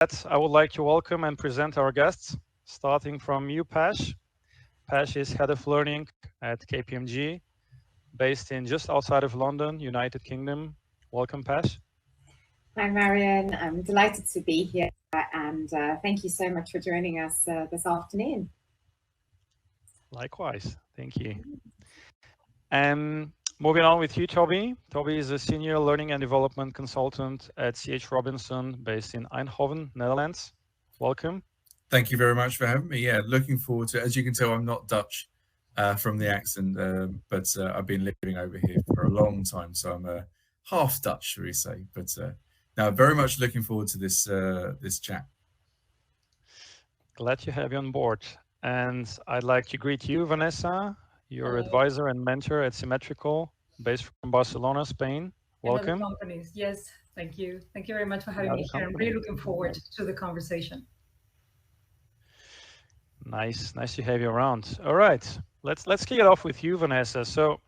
that, I would like to welcome and present our guests, starting from you, Pash. Pash is Head of Learning at KPMG, based in just outside of London, United Kingdom. Welcome, Pash. Hi, Marion. I'm delighted to be here, and thank you so much for joining us this afternoon. Likewise, thank you. And moving on with you, Toby. Toby is a Senior Learning and Development Consultant at CH Robinson, based in Eindhoven, Netherlands. Welcome. Thank you very much for having me. Yeah, looking forward to it. As you can tell, I'm not Dutch from the accent, but I've been living over here for a long time, so I'm half Dutch, shall we say. But now, very much looking forward to this this chat. Glad to have you on board. And I'd like to greet you, Vanessa, your advisor and mentor at Symmetrical, based from Barcelona, Spain. Welcome. Companies. Yes, thank you. Thank you very much for having me here. I'm really looking forward to the conversation. Nice to have you around. All right, let's kick it off with you, Vanessa. So,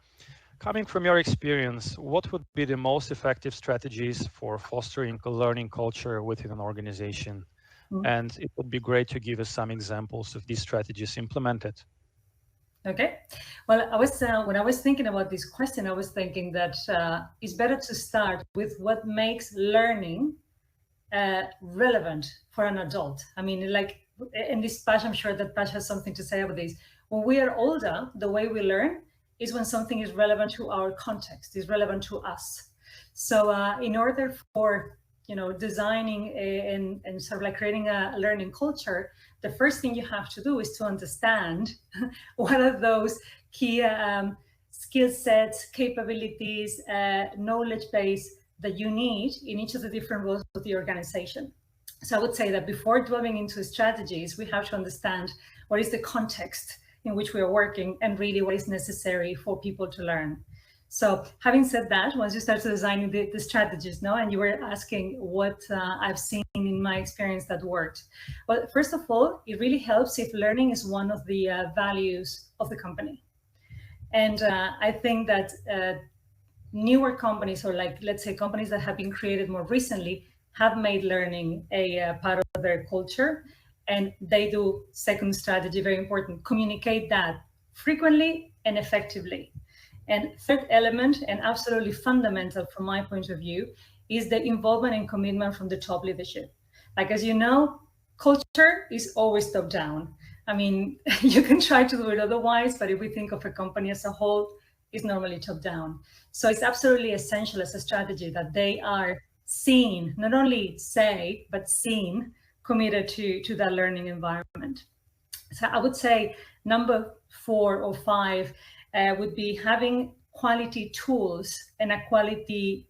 coming from your experience, what would be the most effective strategies for fostering a learning culture within an organization? Mm-hmm. And it would be great to give us some examples of these strategies implemented. Okay. Well, when I was thinking about this question, I was thinking that it's better to start with what makes learning relevant for an adult. I mean, like, in this Pash, I'm sure that Pash has something to say about this. When we are older, the way we learn is when something is relevant to our context, is relevant to us. So in order for designing and sort of like creating a learning culture, the first thing you have to do is to understand what are those key skill sets, capabilities, knowledge base that you need in each of the different roles of the organization. So I would say that before delving into strategies, we have to understand what is the context in which we are working and really what is necessary for people to learn. So having said that, once you start to designing the strategies, and you were asking what I've seen in my experience that worked. Well, first of all, it really helps if learning is one of the values of the company. And I think that newer companies, or like, let's say companies that have been created more recently, have made learning a part of their culture. And they do, second strategy, very important, communicate that frequently and effectively. And third element, and absolutely fundamental from my point of view, is the involvement and commitment from the top leadership. Like, as you know, culture is always top down. I mean, you can try to do it otherwise, but if we think of a company as a whole, it's normally top down. So it's absolutely essential as a strategy that they are seen, not only say, but seen, committed to that learning environment. So I would say number 4 or 5 would be having quality tools and a quality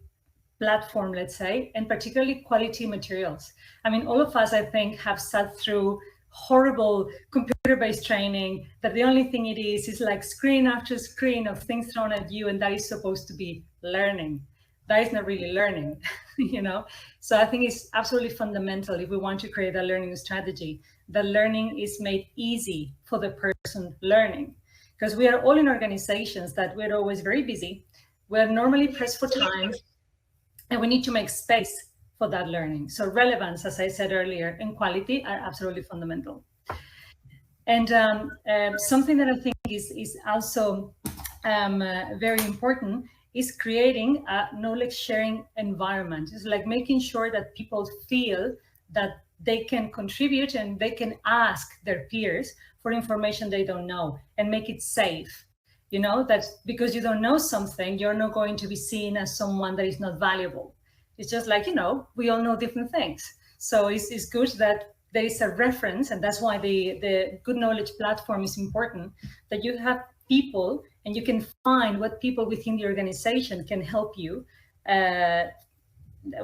platform, let's say, and particularly quality materials. I mean, all of us, I think, have sat through horrible computer-based training that the only thing it is like screen after screen of things thrown at you, and that is supposed to be learning. That is not really learning, So I think it's absolutely fundamental if we want to create a learning strategy, that learning is made easy for the person learning. Because we are all in organizations that we're always very busy. We're normally pressed for time, and we need to make space for that learning. So relevance, as I said earlier, and quality are absolutely fundamental. And something that I think is also very important is creating a knowledge sharing environment. It's like making sure that people feel that they can contribute and they can ask their peers for information they don't know, and make it safe. That because you don't know something, you're not going to be seen as someone that is not valuable. It's just like, we all know different things. So it's good that there is a reference, and that's why the good knowledge platform is important, that you have people and you can find what people within the organization can help you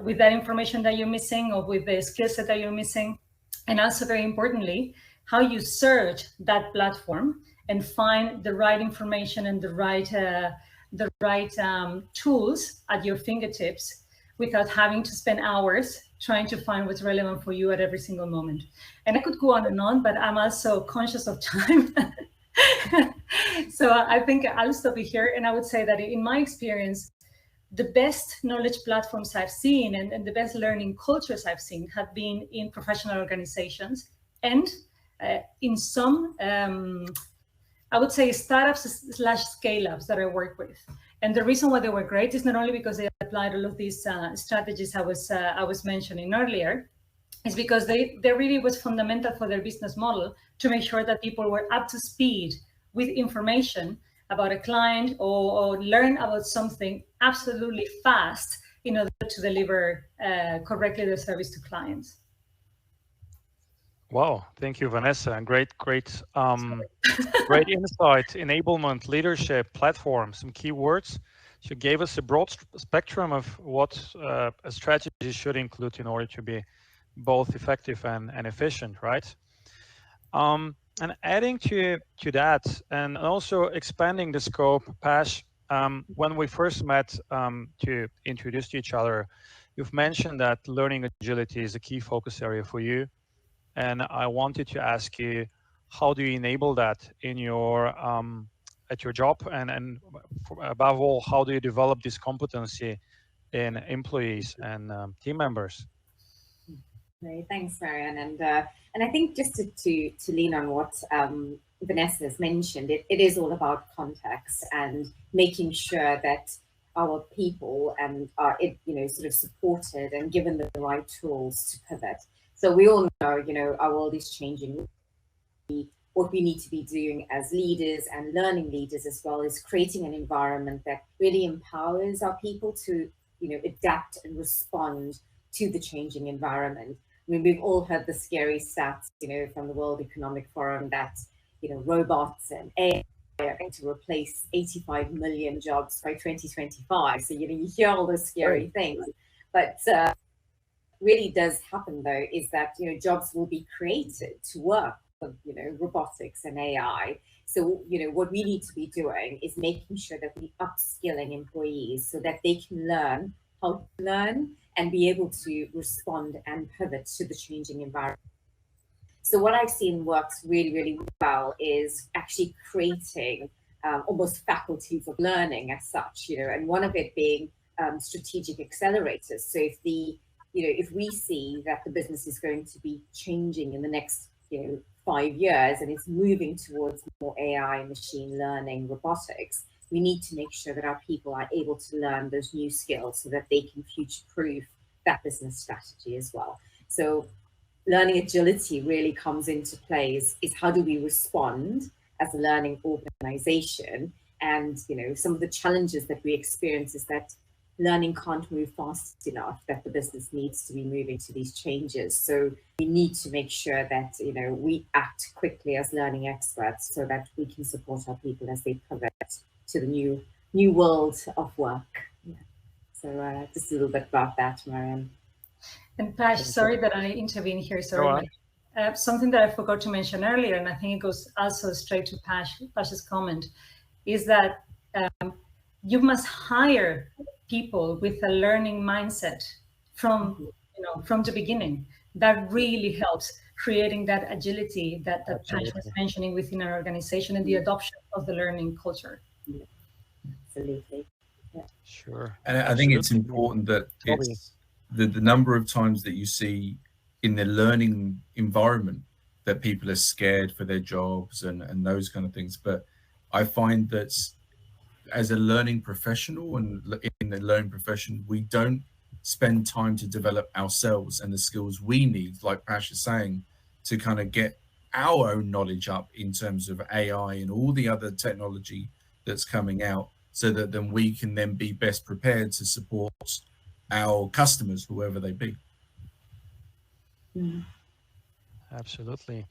with that information that you're missing, or with the skill set that you're missing. And also, very importantly, how you search that platform and find the right information and the right tools at your fingertips without having to spend hours trying to find what's relevant for you at every single moment. And I could go on, but I'm also conscious of time. So I think I'll stop it here. And I would say that in my experience, the best knowledge platforms I've seen and the best learning cultures I've seen have been in professional organizations and in some, I would say, startups / scale-ups that I work with. And the reason why they were great is not only because they applied all of these strategies I was mentioning earlier, is because they really was fundamental for their business model to make sure that people were up to speed with information about a client or learn about something absolutely fast in order to deliver correctly the service to clients. Wow, thank you, Vanessa. Great insight, enablement, leadership, platform, some key words. She gave us a broad spectrum of what a strategy should include in order to be both effective and efficient, right? And adding to that, and also expanding the scope, Pash, when we first met to introduce to each other, you've mentioned that learning agility is a key focus area for you. And I wanted to ask you, how do you enable that in your at your job, and above all, how do you develop this competency in employees and team members? Great, thanks, Marianne. And I think just to lean on what Vanessa has mentioned, it is all about context and making sure that our people are sort of supported and given the right tools to pivot. So we all know, our world is changing. What we need to be doing as leaders and learning leaders as well is creating an environment that really empowers our people to, adapt and respond to the changing environment. I mean, we've all heard the scary stats, from the World Economic Forum that, robots and AI are going to replace 85 million jobs by 2025. So, you hear all those scary things, but really does happen though, is that, jobs will be created to work with, robotics and AI. So, what we need to be doing is making sure that we upskilling employees so that they can learn how to learn and be able to respond and pivot to the changing environment. So what I've seen works really, really well is actually creating almost faculties of learning as such, and one of it being strategic accelerators. So if we see that the business is going to be changing in the next 5 years and it's moving towards more AI, machine learning, robotics, we need to make sure that our people are able to learn those new skills so that they can future-proof that business strategy as well. So learning agility really comes into play is how do we respond as a learning organization? And some of the challenges that we experience is that learning can't move fast enough, that the business needs to be moving to these changes. So we need to make sure that we act quickly as learning experts so that we can support our people as they pivot to the new world of work. Yeah. So just a little bit about that, Marianne. And Pash, sorry that I intervene here. Sorry. Something that I forgot to mention earlier, and I think it goes also straight to Pash's comment, is that you must hire people with a learning mindset from the beginning. That really helps creating that agility that Pash was mentioning within our organization and the adoption of the learning culture. Yeah. Absolutely. Yeah. Sure. And I think it's important that it's the number of times that you see in the learning environment that people are scared for their jobs and those kind of things. But I find that as a learning professional and in the learning profession, we don't spend time to develop ourselves and the skills we need, like Pash is saying, to kind of get our own knowledge up in terms of AI and all the other technology that's coming out, so that then we can then be best prepared to support our customers, whoever they be. Absolutely.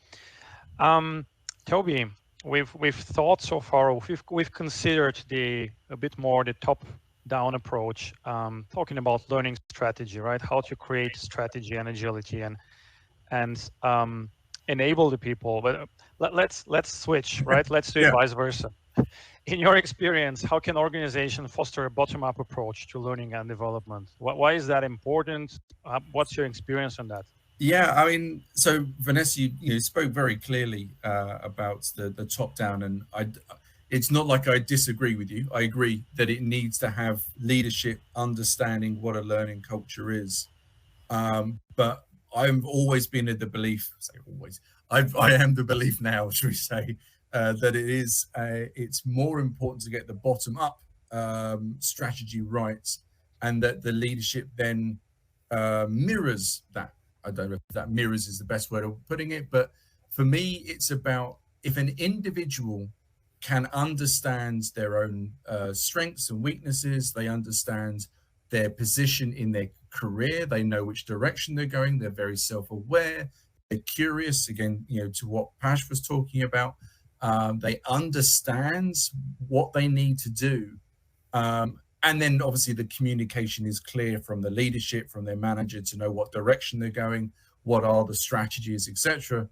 Toby, we've thought so far, we've considered a bit more the top-down approach, talking about learning strategy, right? How to create strategy and agility and enable the people. But let's switch, right? Let's do it vice versa. In your experience, how can organizations foster a bottom-up approach to learning and development? Why is that important? What's your experience on that? Yeah, I mean, so Vanessa, you spoke very clearly about the top down, and it's not like I disagree with you. I agree that it needs to have leadership understanding what a learning culture is. But I've always been of the belief, say always, I am the belief now, should we say, that it's more important to get the bottom up strategy right, and that the leadership then mirrors that. I don't know if that mirrors is the best way of putting it, but for me, it's about if an individual can understand their own strengths and weaknesses, they understand their position in their career, they know which direction they're going, they're very self-aware, they're curious, again, to what Pash was talking about, they understand what they need to do. And then obviously the communication is clear from the leadership, from their manager, to know what direction they're going, what are the strategies, etc.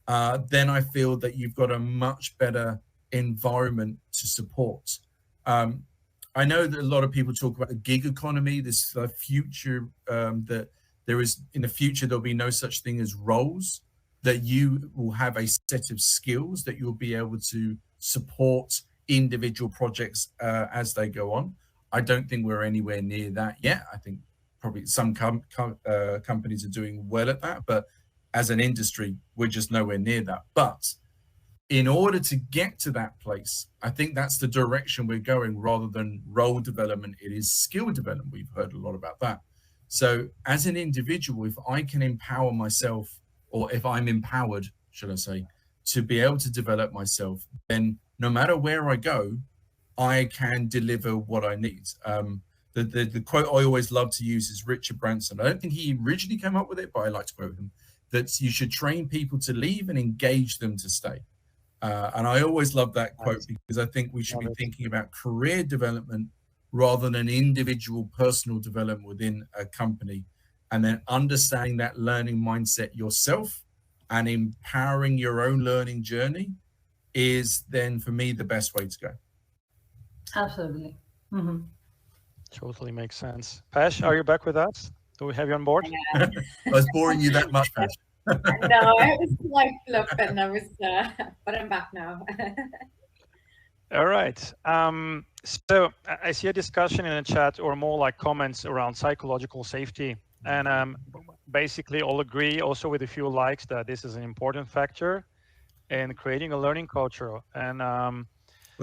Then I feel that you've got a much better environment to support. I know that a lot of people talk about the gig economy, this future, that there is, in the future, there'll be no such thing as roles, that you will have a set of skills that you'll be able to support individual projects as they go on. I don't think we're anywhere near that yet. I think probably some companies are doing well at that, but as an industry, we're just nowhere near that. But in order to get to that place, I think that's the direction we're going. Rather than role development, it is skill development. We've heard a lot about that. So as an individual, if I can empower myself, or if I'm empowered, should I say, to be able to develop myself, then no matter where I go, I can deliver what I need. The quote I always love to use is Richard Branson. I don't think he originally came up with it, but I like to quote him, that you should train people to leave and engage them to stay. And I always love that quote, because I think we should be thinking about career development rather than individual personal development within a company, and then understanding that learning mindset yourself and empowering your own learning journey is then, for me, the best way to go. Absolutely. Mm-hmm. Totally makes sense. Pash, are you back with us? Do we have you on board? I was boring you that much, Pash. No, I was like flipping. I was, but I'm back now. All right. So I see a discussion in the chat, or more like comments around psychological safety, and basically all agree, also with a few likes, that this is an important factor in creating a learning culture. And well,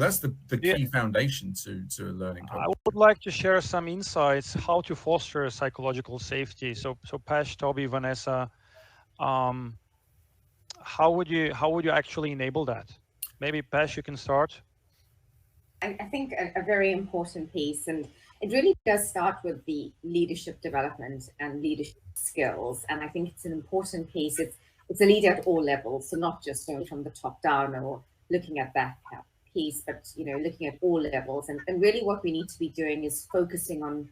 that's the key foundation to a learning culture. I would like to share some insights how to foster psychological safety. So Pash, Toby, Vanessa, how would you actually enable that? Maybe Pash, you can start. I think a very important piece, and it really does start with the leadership development and leadership skills. And I think it's an important piece. It's a leader at all levels, so not just from the top down or looking at that piece, but looking at all levels. And really what we need to be doing is focusing on,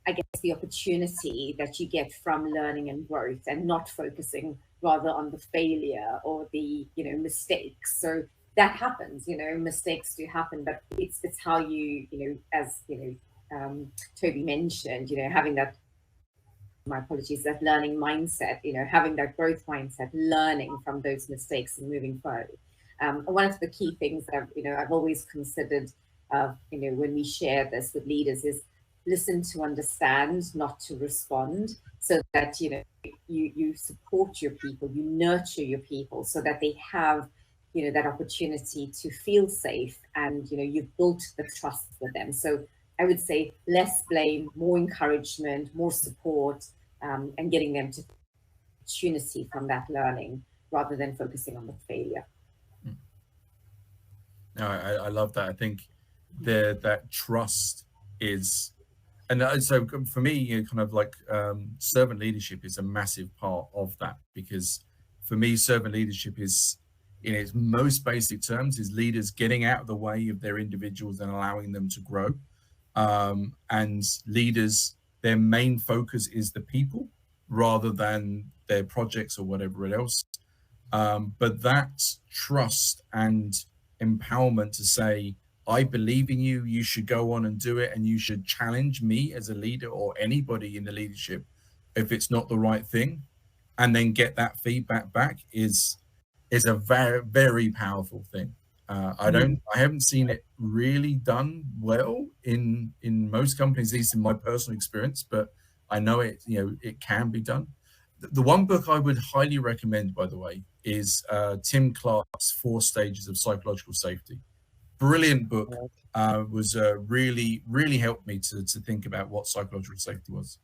I guess, the opportunity that you get from learning and growth, and not focusing rather on the failure or the mistakes. So that happens, mistakes do happen, but it's how you as Toby mentioned, having that, my apologies, that learning mindset, having that growth mindset, learning from those mistakes and moving forward. One of the key things that I've always considered, when we share this with leaders, is listen to understand, not to respond, so that you support your people, you nurture your people, so that they have that opportunity to feel safe, and you've built the trust with them. So I would say less blame, more encouragement, more support, and getting them to opportunity from that learning rather than focusing on the failure. No, I love that. I think that trust is, and so for me, kind of like servant leadership is a massive part of that, because for me, servant leadership is, in its most basic terms, is leaders getting out of the way of their individuals and allowing them to grow. And leaders, their main focus is the people rather than their projects or whatever else. But that trust and empowerment to say, I believe in you, you should go on and do it, and you should challenge me as a leader or anybody in the leadership if it's not the right thing, and then get that feedback back is a very, very powerful thing. I haven't seen it really done well in most companies, at least in my personal experience, but I know it, it can be done. The one book I would highly recommend, by the way, is Tim Clark's 4 Stages of Psychological Safety. Brilliant book. Was really, really helped me to think about what psychological safety was.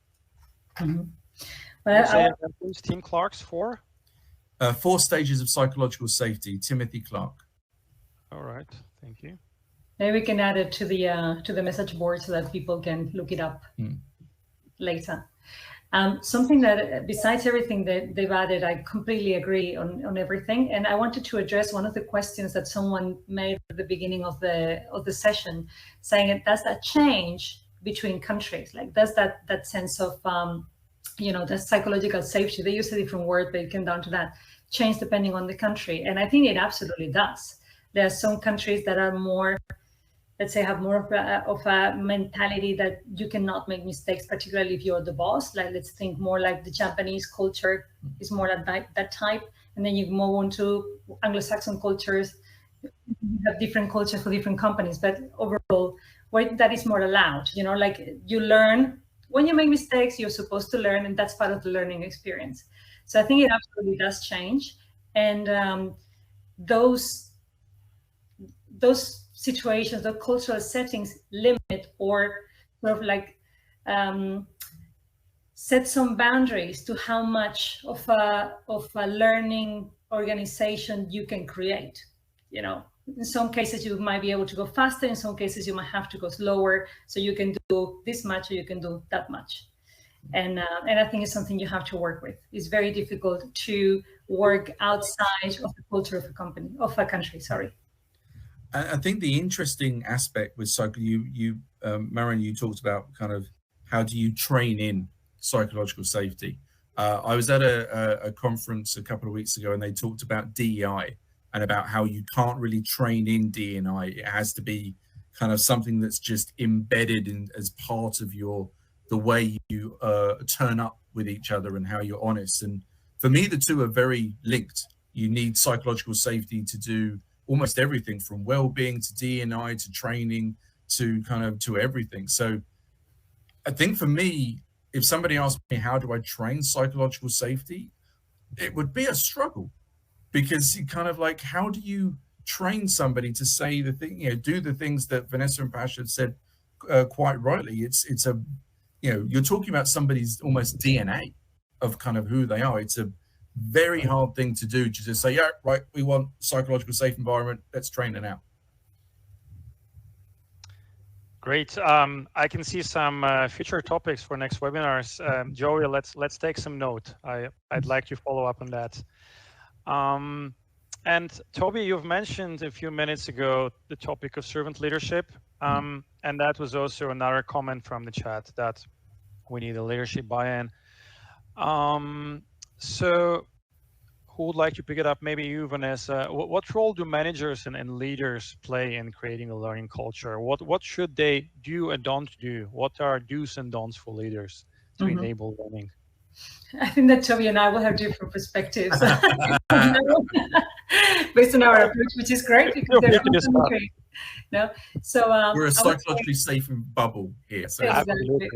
Well, Tim Clark's 4 Stages of Psychological Safety, Timothy Clark. All right, thank you. Maybe we can add it to the message board so that people can look it up later. Something that, besides everything that they've added, I completely agree on everything. And I wanted to address one of the questions that someone made at the beginning of the session, saying, does that change between countries? Like, does that sense of, the psychological safety, they use a different word, but it came down to that, change depending on the country? And I think it absolutely does. There are some countries that are more, let's say, have more of a mentality that you cannot make mistakes, particularly if you're the boss. Like, let's think more like the Japanese culture is more that type. And then you move on to Anglo-Saxon cultures. You have different cultures for different companies, but overall, that is more allowed. Like, you learn when you make mistakes, you're supposed to learn, and that's part of the learning experience. So I think it absolutely does change. And those situations, the cultural settings limit or sort of like set some boundaries to how much of a learning organization you can create. In some cases you might be able to go faster, in some cases you might have to go slower, so you can do this much or you can do that much. And I think it's something you have to work with. It's very difficult to work outside of the culture of a country. Sorry. I think the interesting aspect with Marion, you talked about kind of how do you train in psychological safety. I was at a conference a couple of weeks ago, and they talked about DEI and about how you can't really train in DEI. It has to be kind of something that's just embedded in as part of the way you turn up with each other and how you're honest. And for me, the two are very linked. You need psychological safety to do almost everything from well-being to D&I to training to everything. So I think for me, if somebody asked me, how do I train psychological safety? It would be a struggle, because you kind of like, how do you train somebody to say the thing, do the things that Vanessa and Pasha have said quite rightly. You're talking about somebody's almost DNA of kind of who they are. It's a very hard thing to do, to just say, yeah, right, we want psychological safe environment, let's train it out. Great. I can see some future topics for next webinars. Joey, let's take some note. I'd like to follow up on that. And Toby, you've mentioned a few minutes ago the topic of servant leadership, and that was also another comment from the chat, that we need a leadership buy-in. So who would like to pick it up? Maybe you, Vanessa. What role do managers and leaders play in creating a learning culture? What should they do and don't do? What are do's and don'ts for leaders to enable learning? I think that Toby and I will have different perspectives based on our approach, which is great, because they're So we're a psychologically safe bubble here. So exactly.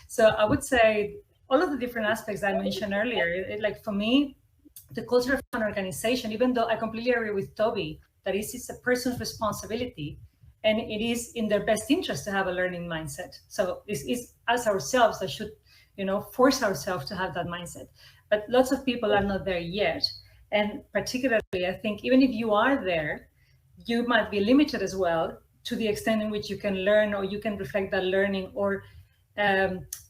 So I would say all of the different aspects I mentioned earlier, like for me, the culture of an organization, even though I completely agree with Toby that it's a person's responsibility, and it is in their best interest to have a learning mindset. So it's us ourselves that should, force ourselves to have that mindset. But lots of people are not there yet. And particularly, I think even if you are there, you might be limited as well to the extent in which you can learn, or you can reflect that learning, or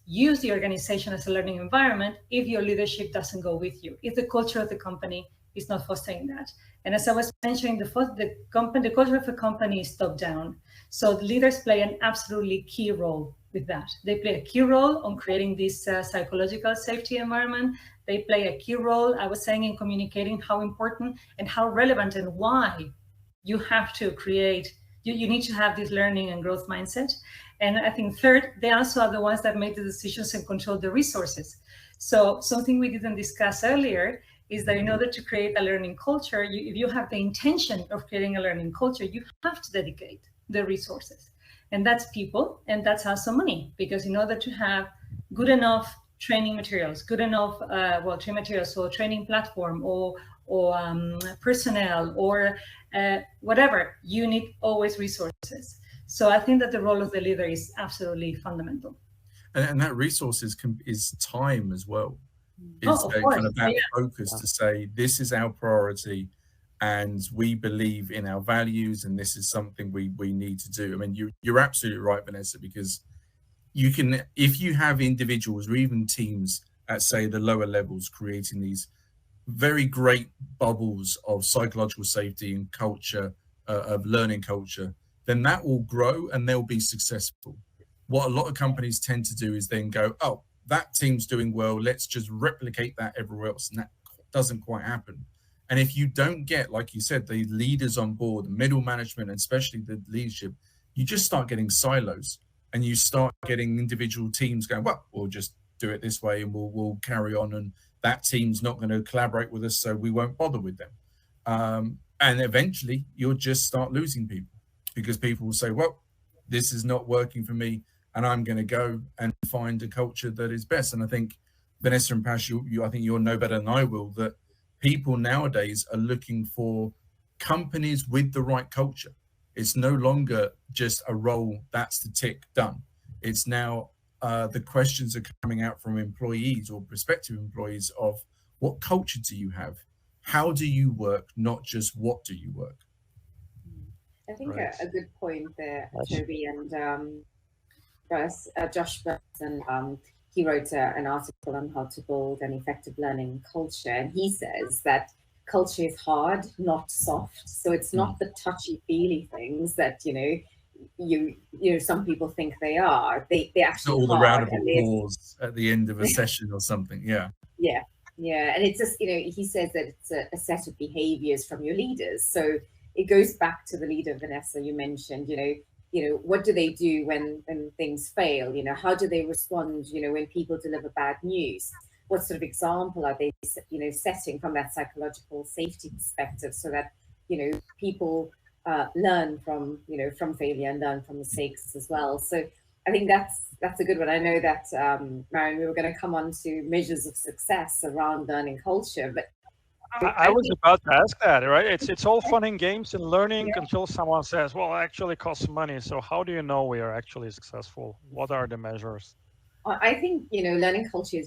use the organization as a learning environment if your leadership doesn't go with you, if the culture of the company is not fostering that. And as I was mentioning, the culture of a company is top down. So leaders play an absolutely key role with that. They play a key role on creating this psychological safety environment. They play a key role, I was saying, in communicating how important and how relevant and why you have to create, you need to have this learning and growth mindset. And I think third, they also are the ones that make the decisions and control the resources. So something we didn't discuss earlier is that in order to create a learning culture, if you have the intention of creating a learning culture, you have to dedicate the resources. And that's people, and that's also money, because in order to have good enough training materials, good enough, training materials, so training platform or personnel or whatever, you need always resources. So I think that the role of the leader is absolutely fundamental. And that resources is time as well. Of course. Kind of that focus to say, this is our priority and we believe in our values and this is something we need to do. I mean, you're absolutely right, Vanessa, because you can, if you have individuals or even teams at, say, the lower levels creating these very great bubbles of psychological safety and culture, of learning culture, then that will grow and they'll be successful. What a lot of companies tend to do is then go, oh, that team's doing well, let's just replicate that everywhere else. And that doesn't quite happen. And if you don't get, like you said, the leaders on board, the middle management, and especially the leadership, you just start getting silos and you start getting individual teams going, well, we'll just do it this way and we'll carry on. And that team's not going to collaborate with us, so we won't bother with them. And eventually you'll just start losing people because people will say, well, this is not working for me and I'm going to go and find a culture that is best. And I think, Vanessa and Pash, I think you'll know better than I will, that people nowadays are looking for companies with the right culture. It's no longer just a role that's the tick done. It's now the questions are coming out from employees or prospective employees of what culture do you have? How do you work? Not just what do you work? I think a good point there, Toby, and Josh Burton, he wrote an article on how to build an effective learning culture. And he says that culture is hard, not soft. So it's not the touchy-feely things that, some people think they are. They actually all the round of applause at the end of a session or something. Yeah. And it's just, he says that it's a set of behaviors from your leaders. So it goes back to the leader, Vanessa, you mentioned, what do they do when things fail? How do they respond, when people deliver bad news? What sort of example are they, setting from that psychological safety perspective so that, people learn from failure and learn from mistakes as well. So I think that's a good one. I know that, Marion, we were going to come on to measures of success around learning culture, but I was about to ask that, right? It's all fun and games and learning until someone says, well, it actually costs money. So how do you know we are actually successful? What are the measures? I think, learning culture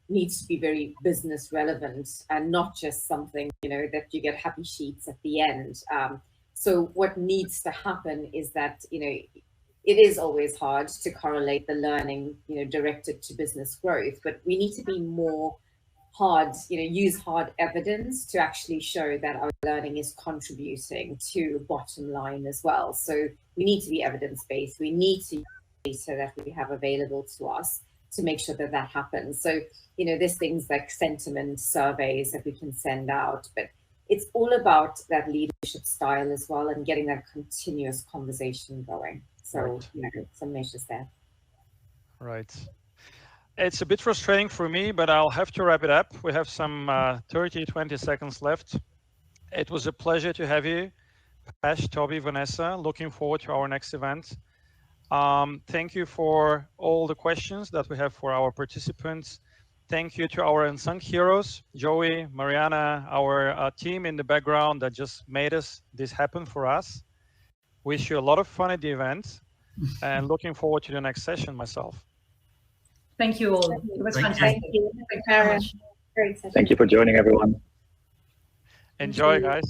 needs to be very business relevant and not just something, that you get happy sheets at the end. So what needs to happen is that, it is always hard to correlate the learning, directed to business growth, but we need to be more use hard evidence to actually show that our learning is contributing to bottom line as well. So we need to be evidence-based. We need to use data that we have available to us to make sure that happens. So, there's things like sentiment surveys that we can send out, but it's all about that leadership style as well and getting that continuous conversation going. So, some measures there. Right. It's a bit frustrating for me, but I'll have to wrap it up. We have some 20 seconds left. It was a pleasure to have you, Pash, Toby, Vanessa. Looking forward to our next event. Thank you for all the questions that we have for our participants. Thank you to our unsung heroes, Joey, Mariana, our team in the background that just made this happen for us. Wish you a lot of fun at the event and looking forward to the next session myself. Thank you all. It was fantastic. Thank you. Thank you very much. Thank you for joining, everyone. Enjoy, guys.